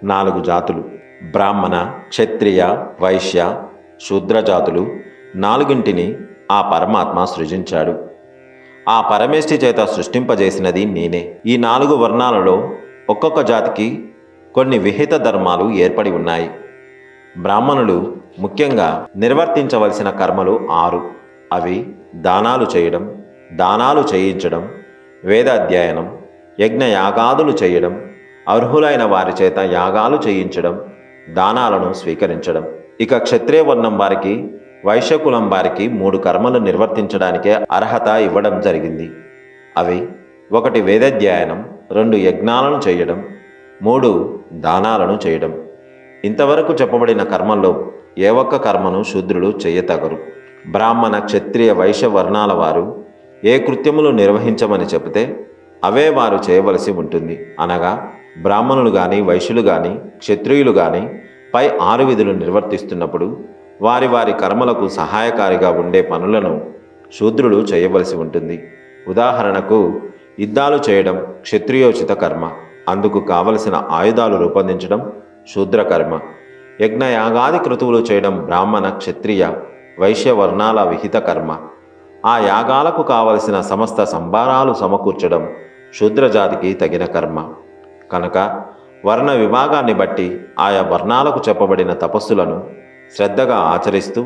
4 జాతులు: బ్రాహ్మణ, క్షత్రియ, వైశ్య, శూద్ర జాతులు. నాలుగింటిని ఆ పరమాత్మ సృజించాడు. ఆ పరమేష్ఠి చేత సృష్టింపజేసినది నేనే. ఈ 4 వర్ణాలలో ఒక్కొక్క జాతికి కొన్ని విహిత ధర్మాలు ఏర్పడి ఉన్నాయి. బ్రాహ్మణులు ముఖ్యంగా నిర్వర్తించవలసిన కర్మలు 6. అవి దానాలు చేయడం, దానాలు చేయించడం, వేదాధ్యయనం, యజ్ఞయాగాదులు చేయడం, అర్హులైన వారి చేత యాగాలు చేయించడం, దానాలను స్వీకరించడం. ఇక క్షత్రియ వర్ణం వారికి, వైశ్యకులం వారికి 3 కర్మలు నిర్వర్తించడానికే అర్హత ఇవ్వడం జరిగింది. అవి: 1 వేదాధ్యయనం, 2 యజ్ఞాలను చేయడం, 3 దానాలను చేయడం. ఇంతవరకు చెప్పబడిన కర్మల్లో ఏ ఒక్క కర్మను శూద్రులు చేయతగరు. బ్రాహ్మణ, క్షత్రియ, వైశ్య వర్ణాల వారు ఏ కృత్యములు నిర్వహించమని చెబితే అవే వారు చేయవలసి ఉంటుంది. అనగా బ్రాహ్మణులు కానీ, వైశ్యులు కానీ, క్షత్రియులు కానీ పై 6 విధులు నిర్వర్తిస్తున్నప్పుడు వారి వారి కర్మలకు సహాయకారిగా ఉండే పనులను శూద్రులు చేయవలసి ఉంటుంది. ఉదాహరణకు యుద్ధాలు చేయడం క్షత్రియోచిత కర్మ, అందుకు కావలసిన ఆయుధాలు రూపొందించడం శూద్ర కర్మ. యజ్ఞయాగాది క్రతువులు చేయడం బ్రాహ్మణ, క్షత్రియ, వైశ్య వర్ణాల విహిత కర్మ. ఆ యాగాలకు కావలసిన సమస్త సంభారాలు సమకూర్చడం శూద్రజాతికి తగిన కర్మ. కనుక వర్ణ విభాగాన్ని బట్టి ఆయా వర్ణాలకు చెప్పబడిన తపస్సులను శ్రద్ధగా ఆచరిస్తూ